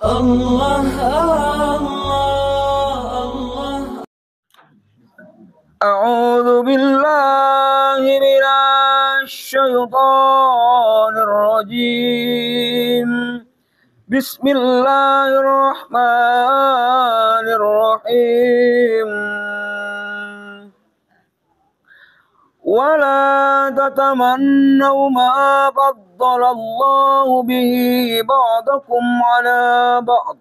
Allah, Allah, Allah. A'udzu billahi minasy syaithanir rajim. Bismillahirrahmanirrahim. Wala tatamannaw ma faddalallahu bihi ba'dakum ala ba'd.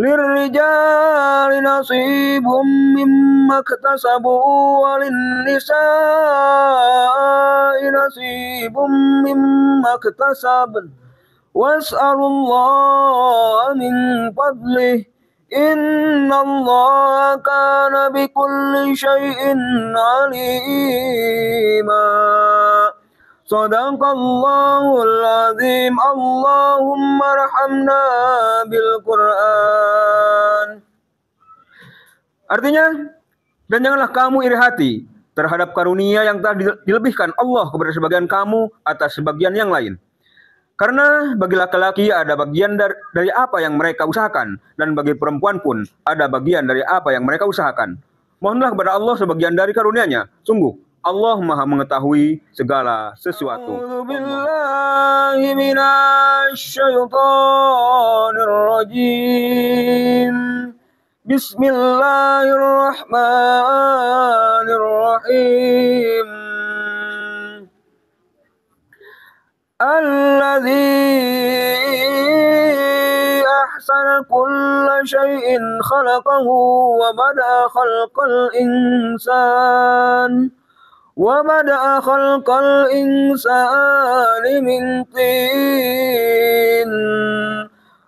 Lirrijali nasibum mimma iktasabu walinnisa'i nasibum mimma iktasabn. Was'alullaha min fadlih. Innallaha kana bikulli syai'in alima. Sadaqallahul azim. Allahumma arhamna bil Qur'an. Artinya, dan janganlah kamu iri hati terhadap karunia yang telah dilebihkan Allah kepada sebagian kamu atas sebagian yang lain. Karena bagi laki-laki ada bagian dari apa yang mereka usahakan, dan bagi perempuan pun ada bagian dari apa yang mereka usahakan. Mohonlah kepada Allah sebagian dari karunia-Nya. Sungguh Allah Maha mengetahui segala sesuatu. A'udzu billahi minasy syaithanir rajim. Bismillahirrahmanirrahim. Alladzi ahsana kulla syai'in khalaqahu wa bada'a khalqal insani min tin.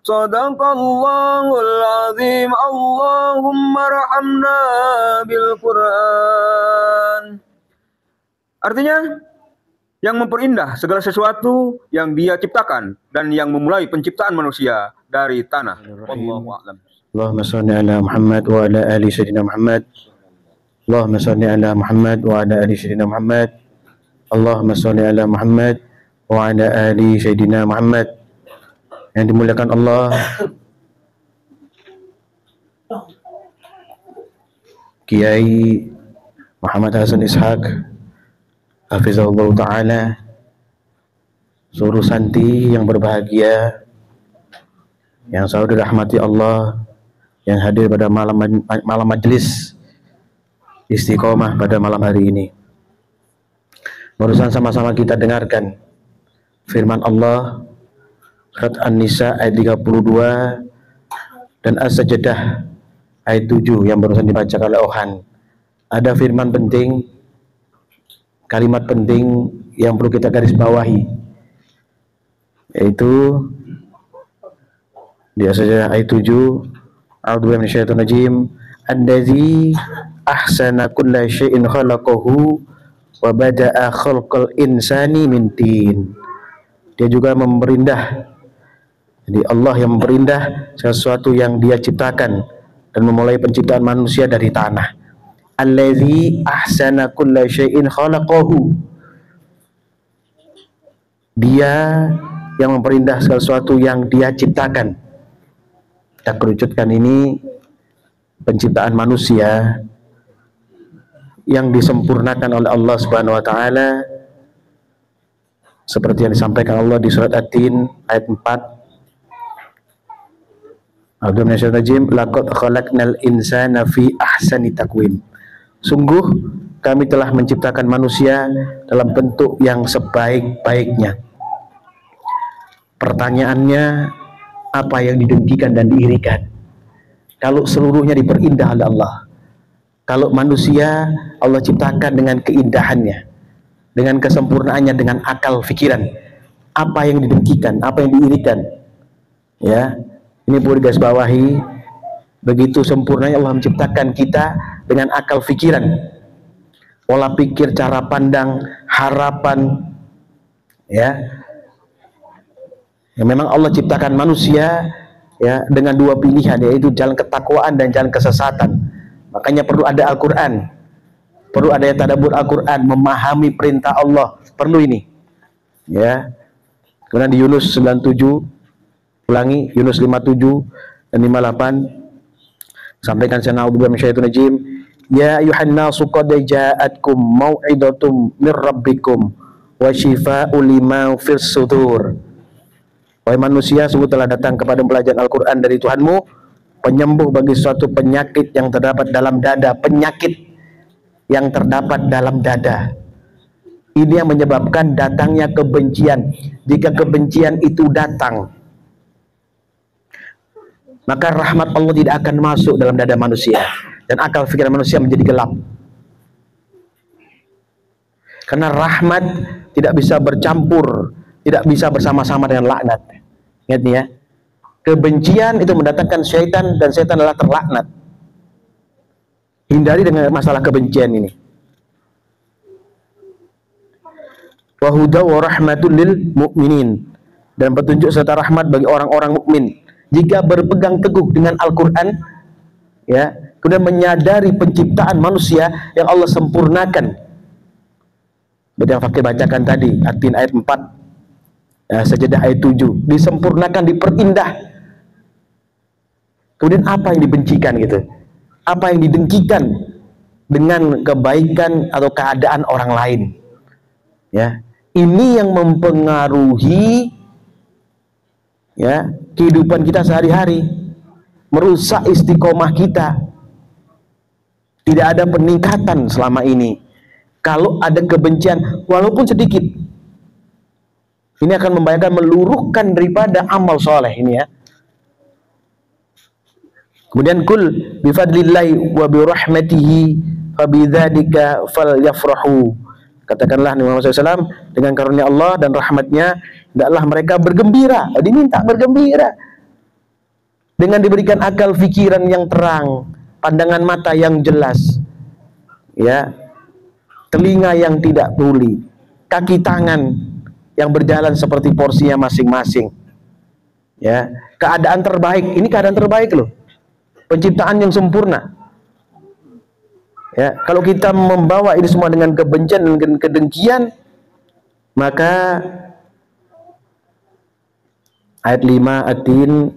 Sadaqallahul azim. Allahumma arhamna bil Qur'an. Artinya, yang memperindah segala sesuatu yang Dia ciptakan dan yang memulai penciptaan manusia dari tanah. Wallahu a'lam. Allahumma shalli ala Muhammad wa ala ali sayyidina Muhammad. Allahumma shalli ala Muhammad wa ala ali sayyidina Muhammad. Allahumma shalli ala Muhammad wa ala ali sayyidina Muhammad. Yang dimuliakan Allah, Kiai Muhammad Hasan Ishaq Hafizahullah Ta'ala, seluruh santri yang berbahagia, yang selalu dirahmati Allah, yang hadir pada malam majelis istiqomah pada malam hari ini. Barusan sama-sama kita dengarkan firman Allah surat An-Nisa ayat 32 dan As-Sajdah ayat 7 yang barusan dibacakan oleh Ohan. Ada firman penting, kalimat penting yang perlu kita garis bawahi, yaitu di As-Sajdah ayat 7, a'udzubillahi minasyaitonir rajim, allazi ahsana kulla syai'in khalaqahu wa bada'a khalqal insani min tin. Dia juga memperindah, jadi Allah yang memperindah sesuatu yang Dia ciptakan dan memulai penciptaan manusia dari tanah. Allazi ahsana kulla syai'in khalaqahu. Dia yang memperindah segala sesuatu yang Dia ciptakan. Kita kerucutkan ini penciptaan manusia yang disempurnakan oleh Allah Subhanahu wa taala seperti yang disampaikan Allah di surat At-Tin ayat 4. A'udzubillahi laqad khalaqnal insana fi ahsani taqwim. Sungguh kami telah menciptakan manusia dalam bentuk yang sebaik-baiknya. Pertanyaannya, apa yang didengkikan dan diirikan? Kalau seluruhnya diperindah oleh Allah, kalau manusia Allah ciptakan dengan keindahannya, dengan kesempurnaannya, dengan akal fikiran, apa yang didengkikan, apa yang diirikan? Ya, ini perlu digarisbawahi. Begitu sempurnanya Allah menciptakan kita dengan akal fikiran, pola pikir, cara pandang, harapan, ya. Yang memang Allah ciptakan manusia ya dengan dua pilihan, yaitu jalan ketakwaan dan jalan kesesatan. Makanya perlu ada Al-Quran, perlu ada tadabbur Al-Quran, memahami perintah Allah, perlu ini. Ya. Kemudian di Yunus 97 Ulangi, Yunus 57 dan 58. Sampaikan saya na'udzubillahi minasyaitonir rajim. Ya ayuhan nasu qad ja'atkum mau'idatum mir rabbikum wa syifaa'u lima fis sudur. Wahai manusia, sungguh telah datang kepada pelajaran Al-Quran dari Tuhanmu, penyembuh bagi suatu penyakit yang terdapat dalam dada. Penyakit yang terdapat dalam dada. Ini yang menyebabkan datangnya kebencian. Jika kebencian itu datang, maka rahmat Allah tidak akan masuk dalam dada manusia, dan akal pikiran manusia menjadi gelap. Karena rahmat tidak bisa bercampur, tidak bisa bersama-sama dengan laknat. Ingat nih ya, kebencian itu mendatangkan syaitan, dan syaitan adalah terlaknat. Hindari dengan masalah kebencian ini. Wa huda wa rahmatul lil mu'minin, dan petunjuk serta rahmat bagi orang-orang mukmin. Jika berpegang teguh dengan Al-Quran, ya, kemudian menyadari penciptaan manusia yang Allah sempurnakan. Seperti yang Fakih bacakan tadi, At-Tin ayat 4, ya, Sajadah ayat 7, disempurnakan, diperindah. Kemudian apa yang dibencikan gitu? Apa yang didengkikan dengan kebaikan atau keadaan orang lain? Ya, ini yang mempengaruhi, ya, kehidupan kita sehari-hari, merusak istiqomah kita. Tidak ada peningkatan selama ini. Kalau ada kebencian, walaupun sedikit, ini akan membahayakan, meluruhkan daripada amal soleh ini ya. Kemudian kul bifadlillahi wa birahmatihi fabidzalika falyafrahu. Katakanlah Nabi Muhammad SAW, dengan karunia Allah dan rahmatnya, hendaklah mereka bergembira. Diminta bergembira dengan diberikan akal fikiran yang terang, pandangan mata yang jelas, ya, telinga yang tidak tuli, kaki tangan yang berjalan seperti porsinya masing-masing, ya, keadaan terbaik. Ini keadaan terbaik loh, penciptaan yang sempurna. Ya, kalau kita membawa ini semua dengan kebencian dan kedengkian, maka ayat 5 At-Tin,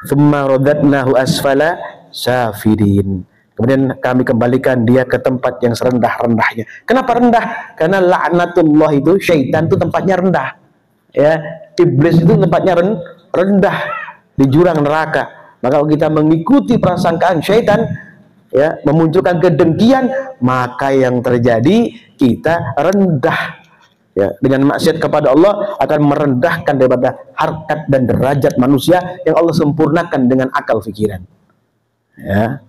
"Tsumma radadnahu asfala safilin." Kemudian kami kembalikan dia ke tempat yang serendah-rendahnya. Kenapa rendah? Karena laknatullah itu, syaitan itu tempatnya rendah. Ya, iblis itu tempatnya rendah di jurang neraka. Maka kalau kita mengikuti prasangkaan syaitan, ya, memunculkan kedengkian, maka yang terjadi kita rendah. Ya, dengan maksiat kepada Allah akan merendahkan daripada harkat dan derajat manusia yang Allah sempurnakan dengan akal fikiran. Ya.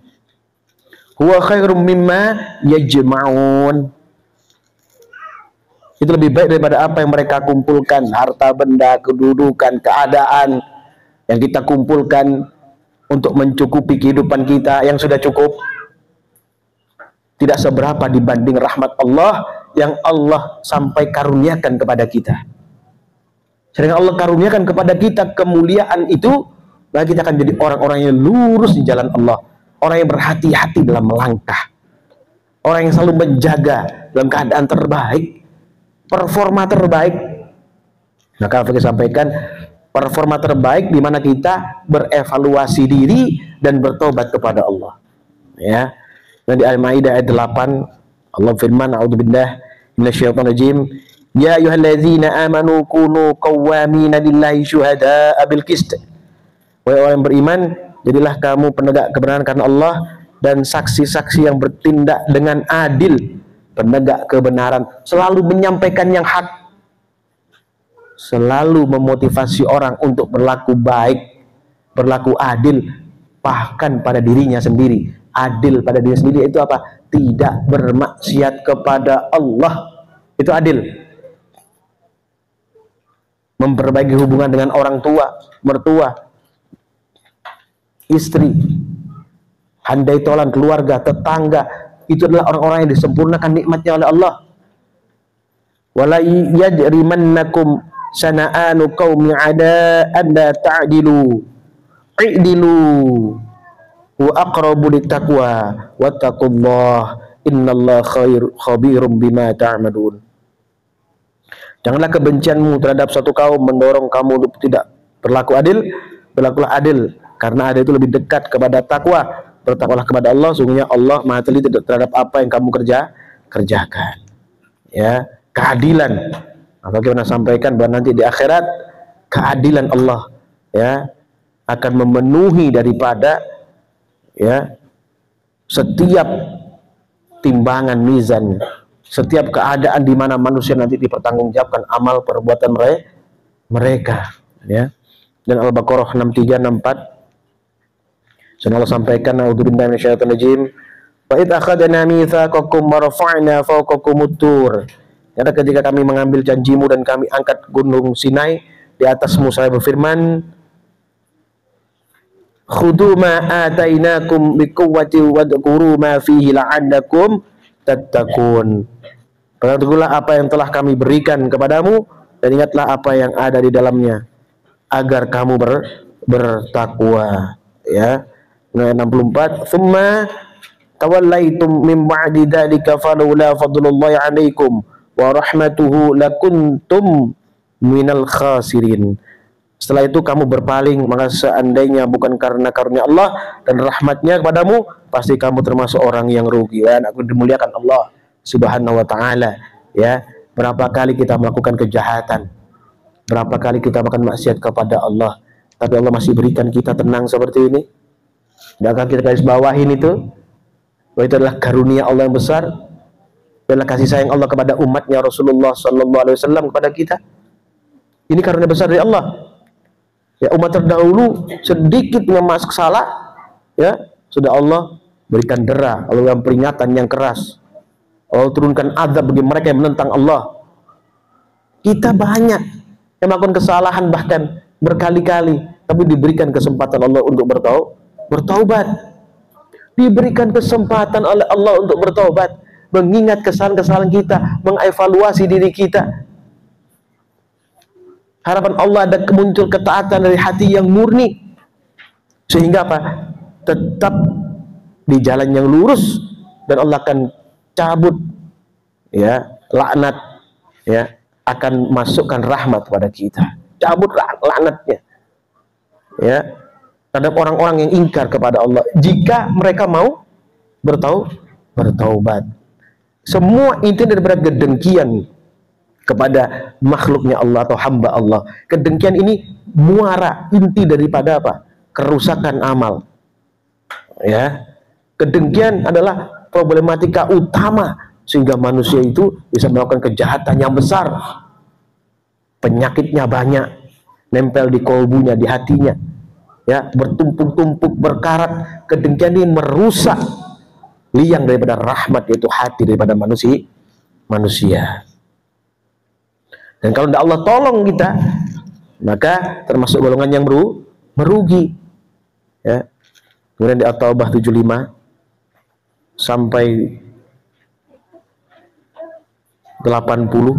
Huwa khairum mimma yajma'un. Itu lebih baik daripada apa yang mereka kumpulkan, harta benda, kedudukan, keadaan yang kita kumpulkan untuk mencukupi kehidupan kita yang sudah cukup. Tidak seberapa dibanding rahmat Allah yang Allah sampai karuniakan kepada kita. Sedangkan Allah karuniakan kepada kita kemuliaan itu, maka kita akan jadi orang-orang yang lurus di jalan Allah, orang yang berhati-hati dalam melangkah, orang yang selalu menjaga dalam keadaan terbaik, performa terbaik. Maka saya sampaikan, performa terbaik di mana kita berevaluasi diri dan bertobat kepada Allah. Ya. Dan di Al-Maidah ayat 8 Allah firman, a'udzubillahi minasyaitonirrajim, ya ayyuhalladzina amanu kunu qawwamina lillahi syuhada'a bil qist. Wahai orang yang beriman, jadilah kamu penegak kebenaran karena Allah dan saksi-saksi yang bertindak dengan adil. Penegak kebenaran selalu menyampaikan yang hak, selalu memotivasi orang untuk berlaku baik, berlaku adil, bahkan pada dirinya sendiri. Adil pada diri sendiri itu apa? Tidak bermaksiat kepada Allah. Itu adil. Memperbaiki hubungan dengan orang tua, mertua, istri, handai tolan, keluarga, tetangga. Itu adalah orang-orang yang disempurnakan nikmatnya oleh Allah. Wala yajrimannakum sana'anu qaumi 'ada an la ta'dilu. I'dilu wa aqrabu littaqwa wattaqullah innallaha khabirum bima ta'malun. Janganlah kebencianmu terhadap satu kaum mendorong kamu untuk tidak berlakulah adil, karena adil itu lebih dekat kepada takwa. Bertakwalah kepada Allah, sungguhnya Allah Maha teliti terhadap apa yang kamu kerjakan. Ya, keadilan. Apa kita pernah sampaikan bahwa nanti di akhirat keadilan Allah ya akan memenuhi daripada ya setiap timbangan mizan, setiap keadaan di mana manusia nanti dipertanggungjawabkan amal perbuatan mereka ya. Dan Al-Baqarah 63 64 sudah Allah sampaikan, a'udzubillahi minasyaitonir rajim, wa id akhadna mitsaqakum wa rafa'na fawqakumut tur. Karena ketika kami mengambil janjimu dan kami angkat gunung Sinai di atasmu, saya berfirman, khudhu ma atainakum biquwwati wadhkuru ma fihi la'allakum tattaqun. Perhatikanlah apa yang telah kami berikan kepadamu dan ingatlah apa yang ada di dalamnya agar kamu bertakwa ya. 64 thumma tawallaitum min ba'di dzalika falawla fadlullahi 'alaikum wa rahmatuhu lakuntum minal khasirin. Setelah itu kamu berpaling, maka seandainya bukan karena karunia Allah dan rahmatnya kepadamu, pasti kamu termasuk orang yang rugi. Ya, aku dimuliakan Allah Subhanahu wa taala ya. Berapa kali kita melakukan kejahatan, berapa kali kita makan maksiat kepada Allah, tapi Allah masih berikan kita tenang seperti ini. Dalam kita garis bawahin itu, bahwa itu adalah karunia Allah yang besar, adalah kasih sayang Allah kepada umatnya Rasulullah Sallallahu Alaihi Wasallam kepada kita. Ini karunia besar dari Allah. Ya, umat terdahulu sedikit masuk salah, ya sudah Allah berikan dera, Allah yang peringatan yang keras, Allah turunkan azab bagi mereka yang menentang Allah. Kita banyak yang melakukan kesalahan bahkan berkali-kali, tapi diberikan kesempatan Allah untuk bertaubat, diberikan kesempatan oleh Allah untuk bertaubat, mengingat kesalahan-kesalahan kita, mengevaluasi diri kita. Harapan Allah ada muncul ketaatan dari hati yang murni, sehingga apa? Tetap di jalan yang lurus, dan Allah akan cabut ya laknat, ya akan masukkan rahmat kepada kita, cabut laknatnya ya terhadap orang-orang yang ingkar kepada Allah jika mereka mau bertaubat. Semua inti daripada kedengkian kepada makhluknya Allah atau hamba Allah. Kedengkian ini muara inti daripada apa? Kerusakan amal. Ya. Kedengkian adalah problematika utama sehingga manusia itu bisa melakukan kejahatan yang besar. Penyakitnya banyak, nempel di kolbunya, di hatinya. Ya, bertumpuk-tumpuk, berkarat. Kedengkian ini merusak liang daripada rahmat, yaitu hati daripada manusia. Dan kalau tidak Allah tolong kita, maka termasuk golongan yang merugi. Ya. Kemudian di At-Taubah 75 sampai 80,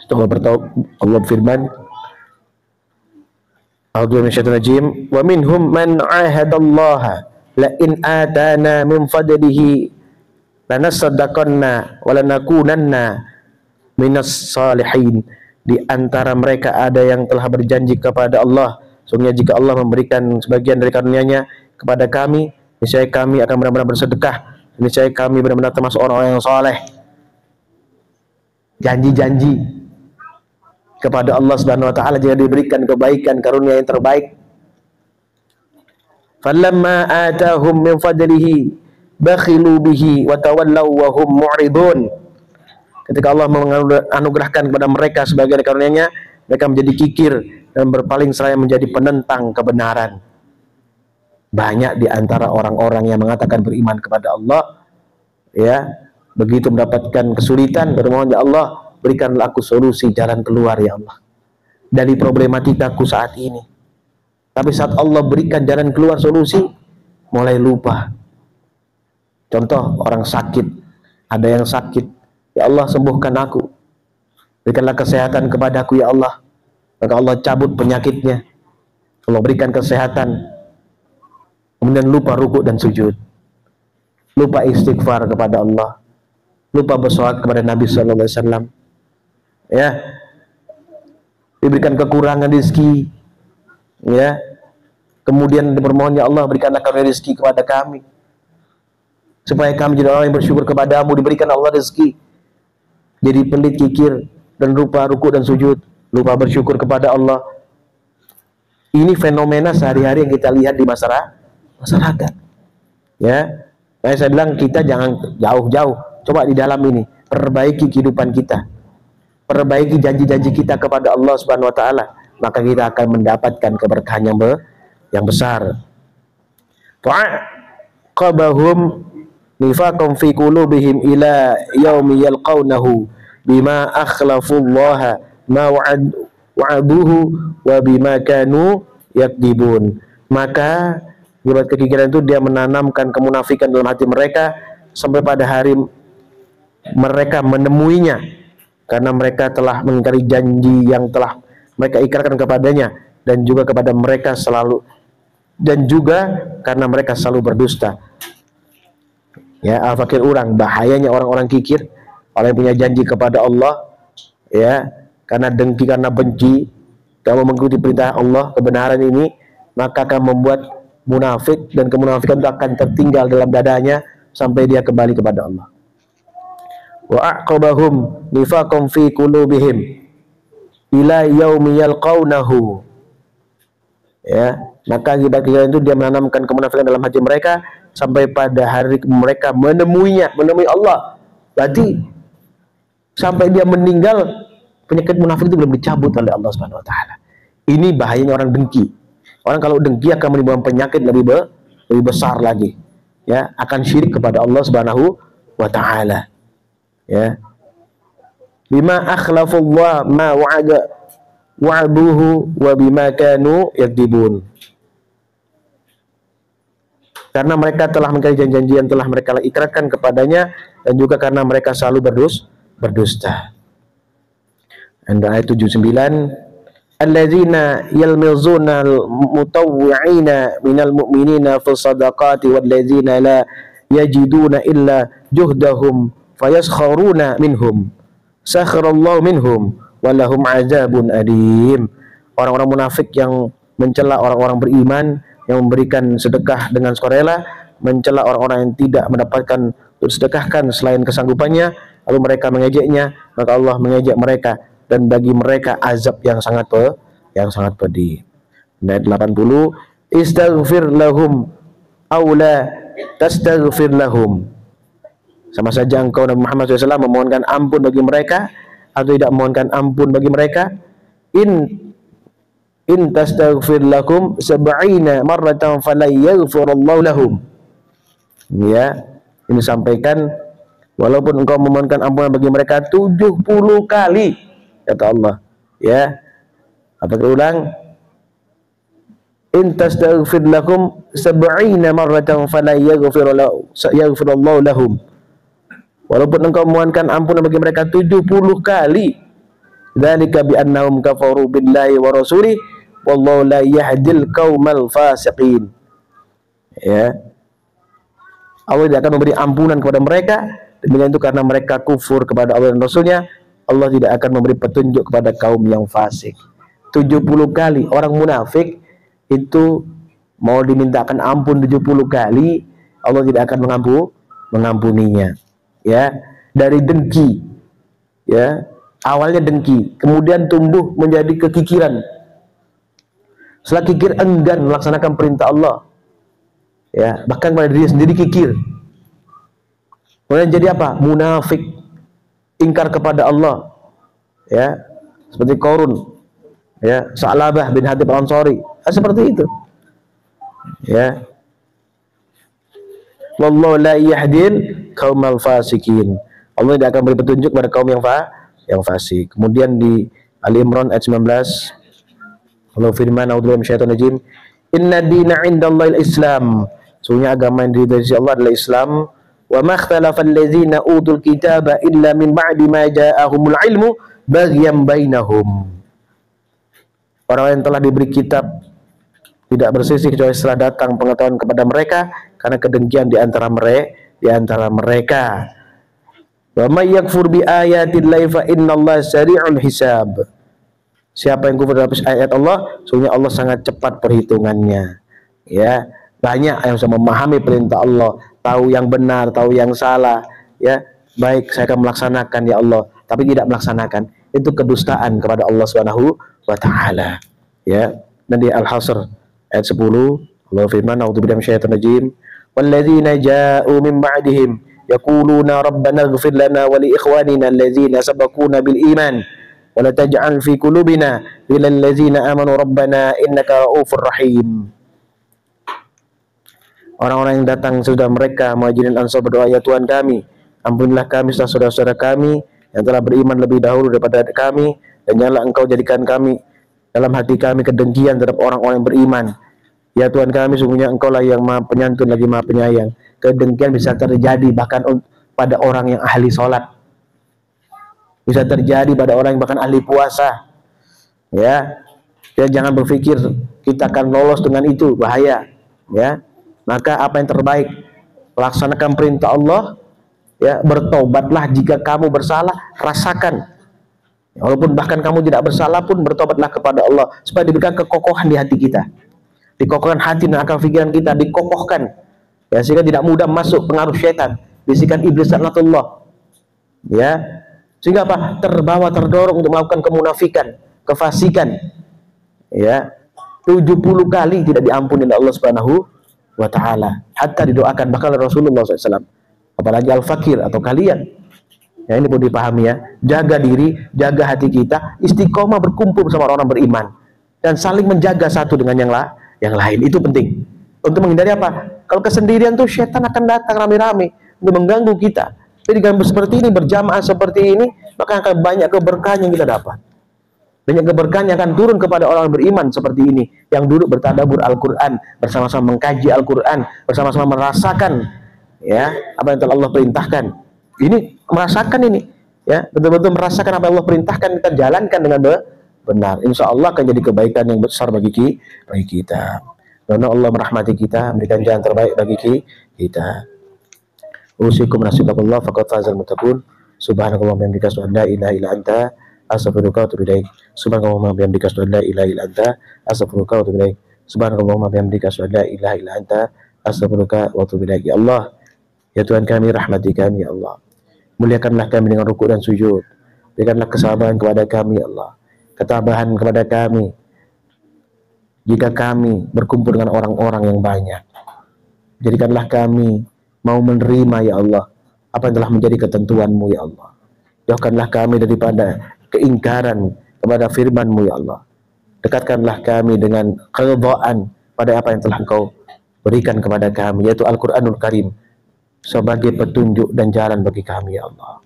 setelah Allah firman, A'udzubillahi wa minhum man 'ahadallaha la in atana min fadlihi lanasaddaqanna wa lanakunanna minas salihin. Di antara mereka ada yang telah berjanji kepada Allah, sungguhnya jika Allah memberikan sebagian dari karunia-Nya kepada kami, niscaya kami akan benar-benar bersedekah, niscaya kami benar-benar termasuk orang-orang yang saleh. Janji-janji kepada Allah Subhanahu wa taala jika diberikan kebaikan, karunia yang terbaik. Falamma atahum min fadlihi bakhilu bihi wa tawallaw wa hum mu'ridun. Ketika Allah menganugerahkan kepada mereka sebagian karunia-Nya, mereka menjadi kikir dan berpaling seraya menjadi penentang kebenaran. Banyak di antara orang-orang yang mengatakan beriman kepada Allah, ya, begitu mendapatkan kesulitan bermohon, ya Allah, berikanlah aku solusi, jalan keluar ya Allah dari problematikaku saat ini. Tapi saat Allah berikan jalan keluar, solusi, mulai lupa. Contoh, orang sakit, ada yang sakit, ya Allah sembuhkan aku, berikanlah kesehatan kepadaku ya Allah. Maka Allah cabut penyakitnya, Allah berikan kesehatan, kemudian lupa rukuk dan sujud, lupa istighfar kepada Allah, lupa bersolawat kepada Nabi Sallallahu Alaihi Wasallam. Ya, diberikan kekurangan rezeki, ya. Kemudian bermohon, ya Allah berikanlah karunia rezeki kepada kami, supaya kami jadi orang yang bersyukur kepadamu. Diberikan Allah rezeki, jadi pelit, kikir, dan lupa ruku dan sujud, lupa bersyukur kepada Allah. Ini fenomena sehari-hari yang kita lihat di masyarakat. Ya, makanya saya bilang kita jangan jauh-jauh, coba di dalam ini perbaiki kehidupan kita, perbaiki janji-janji kita kepada Allah Subhanahu wa taala, maka kita akan mendapatkan keberkahan yang besar. Fa'aqabahum nifaqan fi qulubihim ila yaumi yalqawnahu bima akhlafullaha ma wa'aduhu wa bima kanu yakdibun. Maka akibat kekikiran itu dia menanamkan kemunafikan dalam hati mereka sampai pada hari mereka menemuinya, karena mereka telah mengingkari janji yang telah mereka ikrarkan kepadanya, dan juga kepada mereka selalu, dan juga karena mereka selalu berdusta. Ya, al-fakir orang, bahayanya orang-orang kikir, orang yang punya janji kepada Allah, ya, karena dengki, karena benci, kamu mengikuti perintah Allah, kebenaran ini, maka akan membuat munafik, dan kemunafikan itu akan tertinggal dalam dadanya sampai dia kembali kepada Allah. Wa aqabahum nifaqan fi qulubihim ila yaumi yalqawnahu. Ya, maka akibat kekikiran itu dia menanamkan kemunafikan dalam hati mereka sampai pada hari mereka menemui Allah. Berarti sampai dia meninggal, penyakit munafik itu belum dicabut oleh Allah Subhanahu wa taala. Ini bahayanya orang dengki. Orang kalau dengki akan menimbulkan penyakit lebih besar lagi. Ya, akan syirik kepada Allah Subhanahu wa taala. Ya. Bima akhlafullah ma wa'aduhu wa bima kanu yakdibun. Karena mereka telah mengingkari janji-janji yang telah mereka ikrarkan kepadanya, dan juga karena mereka selalu berdusta. Ayat 79, alladzina yalmizuna al-mutawwi'ina minal mu'minina fis sadaqati walladzina la yajiduna illa juhdahum fayaskharuna minhum sakharallahu minhum walahum azabun adim. Orang-orang munafik yang mencela orang-orang beriman yang memberikan sedekah dengan sukarela, mencela orang-orang yang tidak mendapatkan sedekahkan selain kesanggupannya, lalu mereka mengejeknya, maka Allah mengejek mereka, dan bagi mereka azab yang sangat pedih. Ayat 80, istaghfir lahum aw la tastaghfir lahum. Sama saja engkau Nabi Muhammad SAW memohonkan ampun bagi mereka atau tidak memohonkan ampun bagi mereka. In tastaghfir lakum 70 marratan fala yaghfirullahu lahum. Ya, ini disampaikan walaupun engkau memohonkan ampunan bagi mereka 70 kali, kata Allah. Ya. Apa ulang? In tastaghfir lakum 70 marratan fala yaghfirullahu lahum. Walaupun engkau memohonkan ampunan bagi mereka 70 kali. Dzalika bi annahum kafaru billahi wa rasulih wallahu la yahdil qaumal fasiqin. Ya. Allah tidak akan memberi ampunan kepada mereka, demikian itu karena mereka kufur kepada Allah dan Rasulnya. Allah tidak akan memberi petunjuk kepada kaum yang fasik. 70 kali orang munafik itu mau dimintakan ampun 70 kali, Allah tidak akan mengampuninya. Ya, dari dengki. Ya, awalnya dengki, kemudian tumbuh menjadi kekikiran. Setelah kikir enggan melaksanakan perintah Allah. Ya, bahkan pada diri sendiri kikir. Kemudian jadi apa? Munafik, ingkar kepada Allah. Ya, seperti Qarun. Ya, Sa'labah bin Hatib al-Ansari. Seperti itu. Ya. Wallahu la yahdil qaumal fasikin. Allah tidak akan beri petunjuk pada kaum yang fasik. Kemudian di Ali Imran ayat 19, Allah firman, a'udzubillahi minasyaitonir rajim, inna dina 'indallahil Islam. Sesungguhnya agama yang diridhai Allah adalah Islam. Wa ma ikhtalafal ladzina utul kitaba illa min ba'di ma ja'ahumul ilmu baghyan bainahum. Orang yang telah diberi kitab tidak berselisih kecuali setelah datang pengetahuan kepada mereka karena kedengkian di antara mereka. Wa may yakfur bi ayatillahi fa innallaha sari'ul hisab. Siapa yang kufur terhadap ayat Allah, sesungguhnya Allah sangat cepat perhitungannya. Ya, banyak yang bisa memahami perintah Allah, tahu yang benar, tahu yang salah. Ya, baik saya akan melaksanakan ya Allah, tapi tidak melaksanakan, itu kedustaan kepada Allah Subhanahu wa taala. Ya, dan di Al-Hasr ayat 10, Allah firman, "A'udzubillahi minasyaitonir rajim. Walladzina ja'u min ba'dihim yaquluna rabbana ighfir lana wa li ikhwanina alladzina sabaquna bil iman wa la taj'al fi qulubina lil ladzina amanu rabbana innaka ra'ufur rahim." Orang-orang yang datang sudah mereka Muhajirin Ansar berdoa, ya Tuhan kami, ampunilah kami serta saudara-saudara kami yang telah beriman lebih dahulu daripada kami, dan janganlah Engkau jadikan kami dalam hati kami kedengkian terhadap orang-orang yang beriman. Ya Tuhan kami, sungguhnya Engkau lah yang Maha Penyantun lagi Maha Penyayang. Kedengkian bisa terjadi bahkan pada orang yang ahli sholat, bisa terjadi pada orang yang bahkan ahli puasa. Ya, jangan berpikir kita akan lolos dengan itu, bahaya. Ya, maka apa yang terbaik, laksanakan perintah Allah. Ya, bertobatlah jika kamu bersalah, rasakan. Walaupun bahkan kamu tidak bersalah pun, bertobatlah kepada Allah supaya diberikan kekokohan di hati kita, dikokohkan hati dan akal pikiran kita, dikokohkan, ya, sehingga tidak mudah masuk pengaruh syaitan, bisikan iblis laknatullah. Ya, sehingga apa? Terdorong untuk melakukan kemunafikan, kefasikan. Ya, 70 kali tidak diampuni oleh Allah Subhanahu wa taala, hatta didoakan bahkan oleh Rasulullah SAW. Apalagi al-fakir atau kalian. Ya, ini perlu dipahami ya. Jaga diri, jaga hati kita, istiqomah berkumpul bersama orang beriman dan saling menjaga satu dengan yang lain. Itu penting. Untuk menghindari apa? Kalau kesendirian tuh setan akan datang rame-rame untuk mengganggu kita. Jadi dengan seperti ini, berjamaah seperti ini, maka akan banyak keberkahan yang kita dapat. Banyak keberkahan yang akan turun kepada orang beriman seperti ini, yang duduk bertadabbur Al-Qur'an, bersama-sama mengkaji Al-Qur'an, bersama-sama merasakan ya apa yang telah Allah perintahkan. Ini merasakan ini, ya, betul-betul merasakan apa yang Allah perintahkan, kita jalankan dengan benar. Insya Allah akan jadi kebaikan yang besar bagi kita. Dan Allah merahmati kita, memberikan jalan terbaik bagi kita. Usikum nasibakallah faqad fazal muttaqun. Subhanakallahumma wa bihamdika asyhadu an la ilaha illa anta astaghfiruka wa atubu ilaik. Subhanakallahumma wa bihamdika asyhadu an la ilaha illa anta astaghfiruka wa atubu ilaik. Subhanakallahumma wa bihamdika asyhadu an la ilaha illa anta astaghfiruka wa atubu ilaik. Ya Allah, ya Tuhan kami, rahmati kami ya Allah. Muliakanlah kami dengan rukuk dan sujud. Berikanlah kesabaran kepada kami ya Allah, ketabahan kepada kami jika kami berkumpul dengan orang-orang yang banyak. Jadikanlah kami mau menerima ya Allah apa yang telah menjadi ketentuan-Mu ya Allah. Jauhkanlah kami daripada keingkaran kepada firman-Mu ya Allah. Dekatkanlah kami dengan keridhaan pada apa yang telah Engkau berikan kepada kami, yaitu Al-Qur'anul Karim, sebagai petunjuk dan jalan bagi kami ya Allah.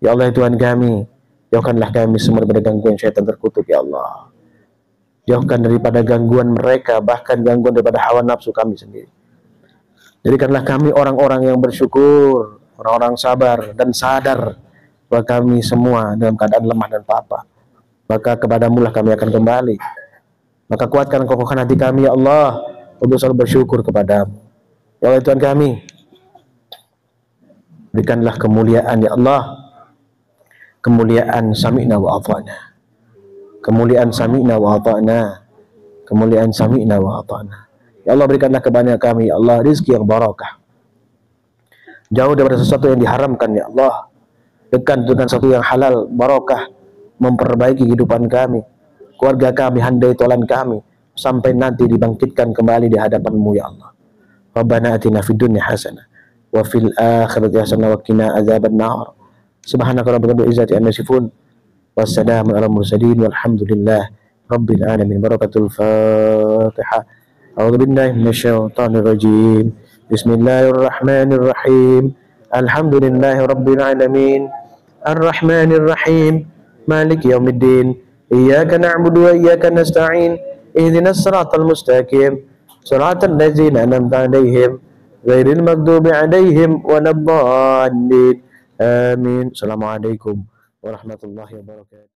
Ya Allah ya Tuhan kami, jauhkanlah kami semua daripada gangguan syaitan terkutuk ya Allah. Jauhkan daripada gangguan mereka, bahkan gangguan daripada hawa nafsu kami sendiri. Jadikanlah kami orang-orang yang bersyukur, orang-orang sabar dan sadar bahwa kami semua dalam keadaan lemah dan papa. Maka kepadamu lah kami akan kembali. Maka kuatkan kokohkan hati kami ya Allah untuk selalu bersyukur kepadamu. Ya Allah Tuhan kami, berikanlah kemuliaan ya Allah, kemuliaan sami'na wa ata'na, kemuliaan sami'na wa ata'na, kemuliaan sami'na wa ata'na. Ya Allah, berikanlah kepada kami ya Allah rizki yang barakah, jauh daripada sesuatu yang diharamkan ya Allah, dekat dengan sesuatu yang halal barakah, memperbaiki kehidupan kami, keluarga kami, handai tolan kami, sampai nanti dibangkitkan kembali di hadapan-Mu ya Allah. Rabbana atina fid dunya hasanah wa fil akhirati hasanah wa qina adzabannar. Subhanaka rabbika rabbil izzati amma yasifun, wassalamun alal mursalin, walhamdulillah rabbil alamin. Barakatul Fatihah. A'udzu billahi minasyaitonir rajim. Bismillahirrahmanirrahim. Alhamdulillahi rabbil alamin. Arrahmanir rahim. Maliki yaumiddin. Iyyaka na'budu wa iyyaka nasta'in. Ihdinas siratal mustaqim. Siratal ladzina an'amta 'alaihim ghairil maghdubi 'alaihim waladdallin. Amin. Assalamualaikum warahmatullahi wabarakatuh.